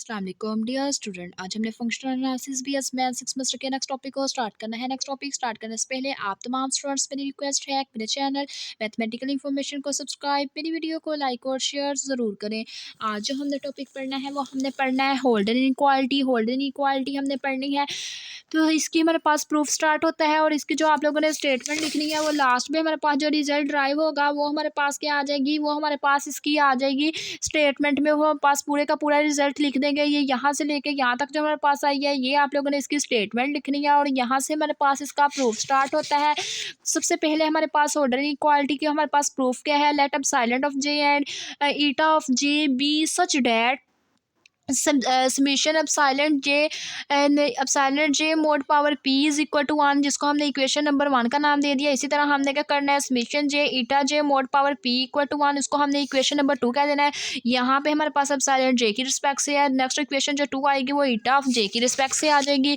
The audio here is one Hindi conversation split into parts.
अस्सलाम वालेकुम डियर स्टूडेंट। आज हमने functional analysis BS math 6 semester के नेक्स्ट टॉपिक को स्टार्ट करना है। नेक्स्ट टॉपिक स्टार्ट करने से पहले आप तमाम स्टूडेंट्स मेरी रिक्वेस्ट है कि मेरे चैनल मैथमेटिकल इन्फॉर्मेशन को सब्सक्राइब, मेरी वीडियो को लाइक और शेयर ज़रूर करें। आज जो हमने टॉपिक पढ़ना है वो हमने पढ़ना है होल्डन इनइक्वालिटी। होल्डन इनइक्वालिटी हमने पढ़नी है, तो इसकी हमारे पास प्रूफ स्टार्ट होता है और इसकी जो आप लोगों ने स्टेटमेंट लिखनी है वो लास्ट में हमारे पास जो रिजल्ट ड्राइव होगा वो हमारे पास क्या आ जाएगी, वो हमारे पास इसकी आ जाएगी स्टेटमेंट में। वो हमारे पास पूरे का पूरा रिजल्ट लिख देंगे। ये यहाँ से लेके यहाँ तक जो हमारे पास आई है ये आप लोगों ने इसकी स्टेटमेंट लिखनी है और यहाँ से हमारे पास इसका प्रूफ स्टार्ट होता है। सबसे पहले हमारे पास ऑर्डर इक्वालिटी की हमारे पास प्रूफ क्या है। Let epsilon of J and eta of J be such that summation epsilon J mod power P is equal to 1, जिसको हमने इक्वेशन नंबर 1 का नाम दे दिया। इसी तरह हमने क्या करना है, summation J eta J mod power P equal to 1, इसको हमने इक्वेशन नंबर 2 कह देना है। यहाँ पे हमारे पास एप्सिलॉन जे की रिस्पेक्ट से है। नेक्स्ट इक्वेशन जो 2 आएगी वो ईटा ऑफ जे की रिस्पेक्ट से आ जाएगी,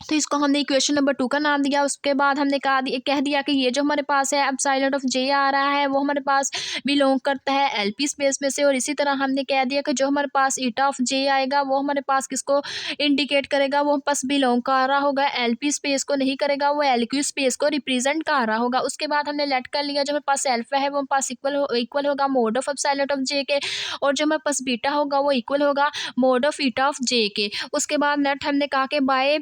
तो इसको हमने इक्वेशन नंबर 2 का नाम दिया। उसके बाद हमने कह दिया कि ये जो हमारे पास है एप्सिलॉन ऑफ जे आ रहा है वो हमारे पास बिलोंग करता है एलपी स्पेस में से। और इसी तरह हमने कह दिया कि जो हमारे पास ईटा ऑफ जे आएगा वो हमारे पास किसको इंडिकेट करेगा, वो हमारे पास बिलोंग कर रहा होगा एलपी स्पेस को, नहीं करेगा, वो एलक्यू स्पेस को रिप्रेजेंट कर रहा होगा। उसके बाद हमने लेट कर लिया, जो हमारे पास एल्फा है वो हमारे पास इक्वल होगा mod of epsilon of J के, और जो हमारे पास बीटा होगा वो इक्वल होगा mod of eta of J के। उसके बाद नेट हमने कहा कि by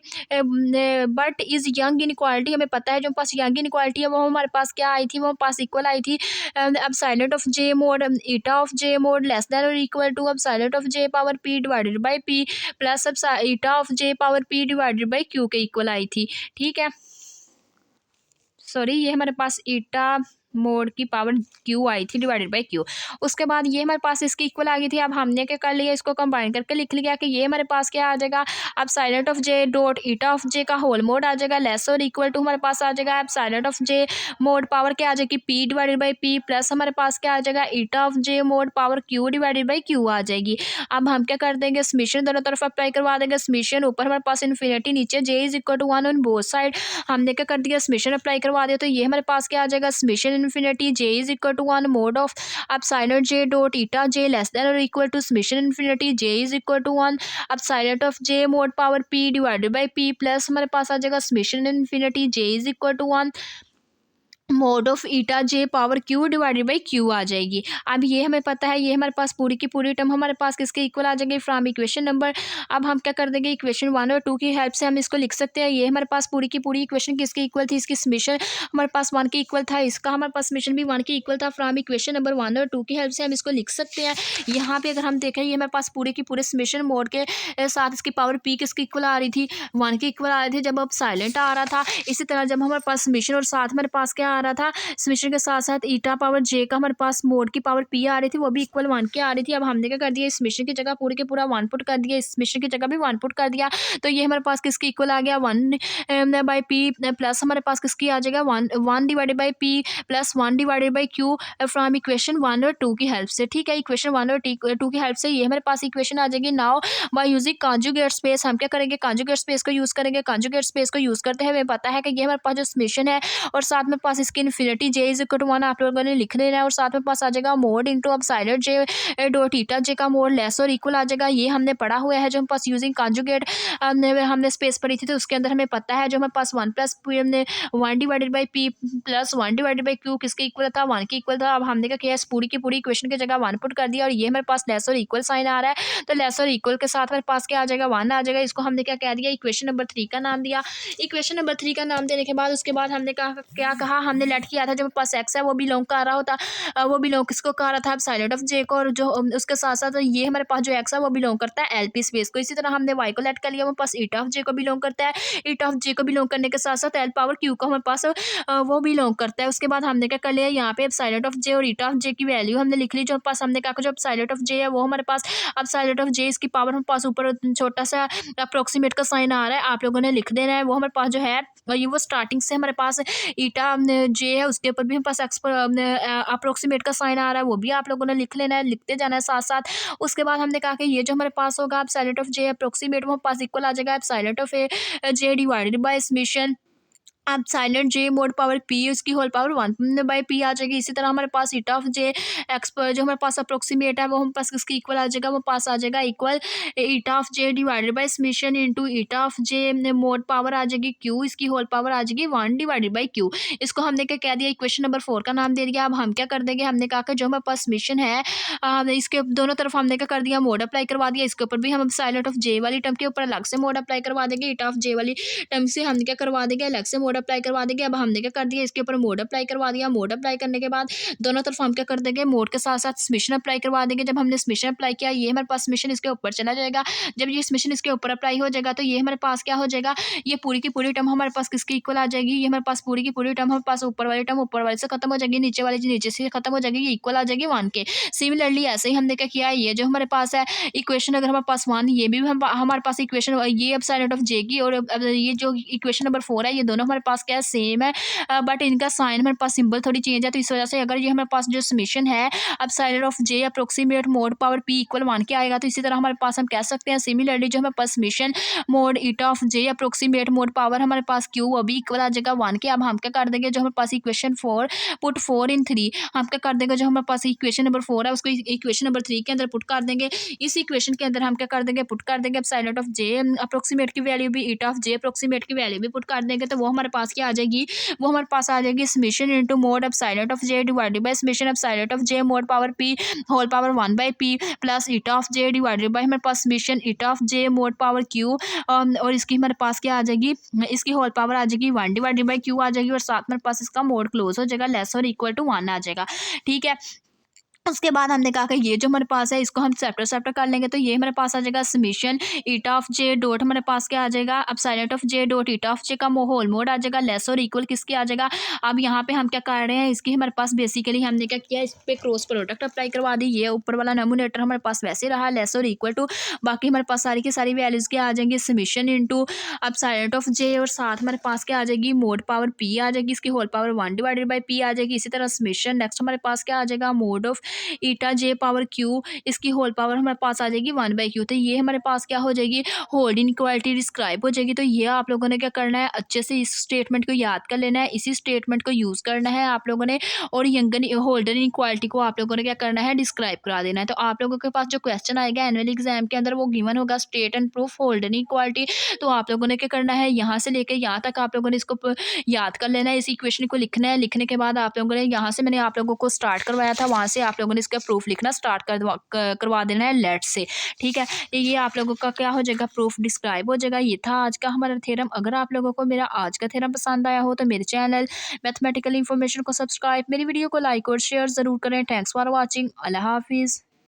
but is Young inequality, हमें पता है जो पास यंग इनइक्वालिटी है वो हमारे पास क्या आई थी, वो पास इक्वल आई थी epsilon of j mod eta of j mod less than और equal to epsilon of j power p divided by p plus eta of j power p divided by q के इक्वल आई थी। ठीक है, सॉरी, ये हमारे पास ईटा मोड की पावर क्यू आई थी डिवाइडेड बाय क्यू। उसके बाद ये हमारे पास इसकी इक्वल आ गई थी। अब हमने क्या कर लिया, इसको कंबाइन करके लिख लिया कि ये हमारे पास क्या आ जाएगा, epsilon of j dot eta of j का होल मोड आ जाएगा लेस और इक्वल टू हमारे पास आ जाएगा epsilon of j mod power क्या आ जाएगी p divided by p plus हमारे पास क्या आ जाएगा eta of j mod power q divided by q आ जाएगी। अब हम क्या कर देंगे, समेशन दोनों तरफ अप्लाई करवा देंगे। समेशन ऊपर हमारे पास इन्फिनिटी, नीचे j is equal to 1 on both side. हमने क्या कर दिया, समेशन अप्लाई करवा दिया, तो ये हमारे पास क्या आ जाएगा, summation infinity J is equal to 1 mod of epsilon j dot eta j less than और equal to summation infinity J is equal to 1 epsilon of j mod power p divided by p plus हमारे पास आ जाएगा summation infinity J is equal to 1 mod of eta j power q divided by q आ जाएगी। अब ये हमें पता है, ये हमारे पास पूरी की पूरी टर्म हमारे पास किसके इक्वल आ जाएगी फ्रॉम इक्वेशन नंबर। अब हम क्या कर देंगे, इक्वेशन 1 और 2 की हेल्प से हम इसको लिख सकते हैं। ये हमारे पास पूरी की पूरी इक्वेशन किसके इक्वल थी, इसकी समेशन हमारे पास 1 के इक्वल था, इसका हमारे पास समेशन भी 1 के इक्वल था। फ्रॉम इक्वेशन नंबर 1 और 2 की हेल्प से हम इसको लिख सकते हैं। यहाँ पे अगर हम देखें, ये हमारे पास पूरे की पूरे समेशन मोड के साथ इसकी पावर पी किसकी इक्वल आ रही थी, 1 के इक्वल आ रही थी जब अब साइलेंट आ रहा था। इसी तरह जब हमारे पास समेशन और साथ हमारे पास क्या आ रहा था, समेशन के साथ साथ ईटा पावर जे का हमारे पास मोड की पावर पी आ रही थी, वो भी इक्वल 1 के आ रही थी। अब हमने क्या कर दिया, इस समेशन की जगह पूरे के पूरा 1 पुट कर दिया, इस समेशन की जगह भी 1 पुट कर दिया, तो ये हमारे पास किसकी इक्वल आ गया 1 बाई पी प्लस हमारे पास किसकी आ जाएगा 1 divided by p plus 1 divided by Q from equation 1 और 2 की हेल्प से। ठीक है, इक्वेशन 1 और 2 की हेल्प से ये हमारे पास इक्वेशन आ जाएगी। Now by using conjugate space हम क्या करेंगे, कॉन्जुगेट स्पेस को यूज करेंगे। कॉन्जुगेट स्पेस को यूज करते हैं, हमें पता है कि ये हमारे पास जो समेशन है और साथ में पास इसकी infinity J is equal to 1 आप लोगों ने लिख लेना है, और साथ में पास आ जाएगा mod into epsilon j dot eta j का मोड लेस और इक्वल आ जाएगा। ये हमने पढ़ा हुआ है, जो हम पास यूजिंग कॉन्जुगेट हमने स्पेस पढ़ी थी, तो उसके अंदर हमें पता है जो हमारे पास 1 प्लस हमने 1 divided by p plus 1 divided by Q किसके इक्वल था, 1 के इक्वल था। अब हमने क्या किया, इस पूरी की पूरी इक्वेशन की जगह 1 पुट कर दिया, और ये हमारे पास लेस और इक्वल साइन आ रहा है, तो लेस और इक्वल के साथ हमारे पास क्या आ जाएगा 1 आ जाएगा। इसको हमने क्या कह दिया, इक्वेशन नंबर 3 का नाम दिया। इक्वेशन नंबर 3 का नाम देने के बाद उसके बाद हमने क्या कहा, हमने लेट किया था जो हमारे पास एक्स है वो बिलोंग कर रहा होता, वो बिलोंग किसको कर रहा था एप्सिलॉन ऑफ जे को, और जो उसके साथ साथ ये हमारे पास जो एक्स है वो बिलोंग करता है एलपी स्पेस को। इसी तरह हमने वाई को लेट कर लिया, हमारे पास ईटा ऑफ जे को बिलोंग करता है, ईटा ऑफ जे को बिलोंग करने के साथ साथ एल पावर क्यू को हमारे पास वो बिलोंग करता है। उसके बाद हमने क्या कर लिया, यहाँ पे एप्सिलॉन ऑफ जे और ईटा ऑफ जे की वैल्यू हमने लिख ली। जो पास हमने कहा जो एप्सिलॉन ऑफ जे है वो हमारे पास एप्सिलॉन ऑफ जे इसकी पावर हमारे पास ऊपर छोटा सा अप्रोक्सीमेट का साइन आ रहा है, आप लोगों ने लिख देना है। वो हमारे पास जो है ये वो स्टार्टिंग से हमारे पास ईटा जे है उसके ऊपर भी हमारे पास अप्रोक्सीमेट का साइन आ रहा है, वो भी आप लोगों ने लिख लेना है, लिखते जाना है साथ साथ। उसके बाद हमने कहा कि ये जो हमारे पास होगा एप्सिलॉन ऑफ जे अप्रोक्सीमेट वो हमारे पास इक्वल आ जाएगा epsilon of j divided by summation अब साइलेंट जे मोड पावर पी उसकी होल पावर 1/p आ जाएगी। इसी तरह हमारे पास ईटा ऑफ जे एक्स पर जो हमारे पास अप्रोक्सीमेट है वो हमारे पास किसकी इक्वल आ जाएगा, वो पास आ जाएगा equal eta of j divided by summation into eta of j mod power आ जाएगी क्यू, इसकी होल पावर आ जाएगी 1 डिवाइडेड बाय क्यू। इसको हमने क्या कह दिया, इक्वेशन नंबर 4 का नाम दे दिया। अब हम क्या कर देंगे, हमने कहा कि जो हमारे पास समेशन है इसके दोनों तरफ हमने क्या कर दिया, मोड अप्लाई करवा दिया। इसके ऊपर भी हम साइलेंट ऑफ जे वाली टर्म के ऊपर अलग से मोड अप्लाई करवा देंगे, ईटा ऑफ जे वाली टर्म से हमने क्या करवा देंगे, अलग से मोड अप्लाई करवा देंगे। अब हमने क्या कर दिया, इसके ऊपर मोड अप्लाई करवा दिया। मोड अप्लाई करने के बाद दोनों तरफ हम क्या कर देंगे, मोड के साथ साथ समेशन अप्लाई करवा देंगे। जब हमने समेशन अप्लाई किया, ये हमारे पास समेशन इसके ऊपर चला जाएगा। जब ये समेशन इसके ऊपर अप्लाई हो जाएगा तो ये हमारे पास क्या हो जाएगा, ये पूरी की पूरी टर्म हमारे पास किसकी इक्वल आ जाएगी, ये हमारे पास पूरी की पूरी टर्म हमारे पास ऊपर वाली टर्म ऊपर वाले से खत्म हो जाएगी, नीचे वाली नीचे से खत्म हो जाएगी, ये इक्वल आ जाएगी 1 के। सिमिलरली ऐसे ही हमने क्या किया है, ये जो हमारे पास है इक्वेशन अगर हमारे पास 1, ये भी हमारे पास इक्वेशन ये अब साइलेंट ऑफ जे की, और अब ये जो इक्वेशन नंबर 4 है, ये दोनों हमारे पास क्या है, सेम है। बट इनका साइन हमारे पास सिंबल थोड़ी चेंज है। तो इस वजह से अगर ये हमारे पास जो समेशन है अब epsilon of j approximate mod power P equal 1 के आएगा, तो इसी तरह हमारे पास हम कह सकते हैं सिमिलरली जो हमारे पास summation mod eta of j approximate mod power हमारे पास क्यू अभी इक्वल आ जाएगा 1 के। अब हम क्या कर देंगे, जो हमारे पास इक्वेशन 4 पुट 4 इन 3, हम क्या कर देंगे, जो हमारे पास इक्वेशन नंबर 4 है उसको इक्वेशन नंबर 3 के अंदर पुट कर देंगे। इस इक्वेशन के अंदर हम क्या कर देंगे, पुट कर देंगे अब साइलेंट ऑफ जे अप्रोक्सीमेट की वैल्यू भी, ईटा ऑफ जे अप्रोक्सीमेट की वैल्यू भी पुट कर देंगे। तो वो हमारे पास क्या आ जाएगी, वो हमारे पास आ जाएगी summation into mod of epsilon of j divided by summation of epsilon of j mod power p whole power 1/p plus eta of j divided by हमारे पास summation eta of j mod power q, और इसकी हमारे पास क्या आ जाएगी, इसकी होल पावर आ जाएगी 1 डिवाइडेड बाय क्यू आ जाएगी, और साथ में हमारे पास इसका मोड क्लोज हो जाएगा, लेस और इक्वल टू 1 आ जाएगा। ठीक है, उसके बाद हमने कहा कि ये जो हमारे पास है इसको हम सेपरेट सेपरेट कर लेंगे। तो ये हमारे पास आ जाएगा summation eta of j dot हमारे पास क्या आ जाएगा, अब epsilon of j dot eta of j का होल मोड आ जाएगा, लेस और इक्वल किसके आ जाएगा। अब यहाँ पे हम क्या कर रहे हैं, इसकी हमारे पास बेसिकली हमने क्या किया, इस पे क्रॉस प्रोडक्ट अप्लाई करवा दी। ये ऊपर वाला नोमिनेटर हमारे पास वैसे रहा, लेस और इक्वल टू, बाकी हमारे पास सारी की सारी वैल्यूज क्या आ जाएंगी, समेशन इंटू अब साइलेंट ऑफ जे, और साथ हमारे पास क्या आ जाएगी, मोड पावर पी आ जाएगी, इसकी whole power 1 divided by p आ जाएगी। इसी तरह समेशन नेक्स्ट हमारे पास क्या आ जाएगा, mode of eta j power Q, इसकी होल पावर हमारे पास आ जाएगी 1/q। तो ये हमारे पास क्या हो जाएगी, होल्ड इनइक्वालिटी डिस्क्राइब हो जाएगी। तो ये आप लोगों ने क्या करना है, अच्छे से इस स्टेटमेंट को याद कर लेना है, इसी स्टेटमेंट को यूज़ करना है आप लोगों ने, और यंगन होल्डर इनइक्वालिटी को आप लोगों ने क्या करना है, डिस्क्राइब करा देना है। तो आप लोगों के पास जो क्वेश्चन आएगा एनुअल एग्जाम के अंदर वो गिवन होगा state and proof holder inequality. तो आप लोगों ने क्या करना है, यहाँ से लेकर यहाँ तक आप लोगों ने इसको याद कर लेना है, इस इक्वेशन को लिखना है। लिखने के बाद आप लोगों ने यहाँ से मैंने आप लोगों को स्टार्ट करवाया था, वहाँ से आप लोगों ने इसका प्रूफ लिखना स्टार्ट करवा देना है लेट से। ठीक है, ये आप लोगों का क्या हो जाएगा, प्रूफ डिस्क्राइब हो जाएगा। ये था आज का हमारा थ्योरम। अगर आप लोगों को मेरा आज का थ्योरम पसंद आया हो तो मेरे चैनल मैथमेटिकल इन्फॉर्मेशन को सब्सक्राइब, मेरी वीडियो को लाइक और शेयर ज़रूर करें। Thanks for watching. अल्लाह हाफिज़।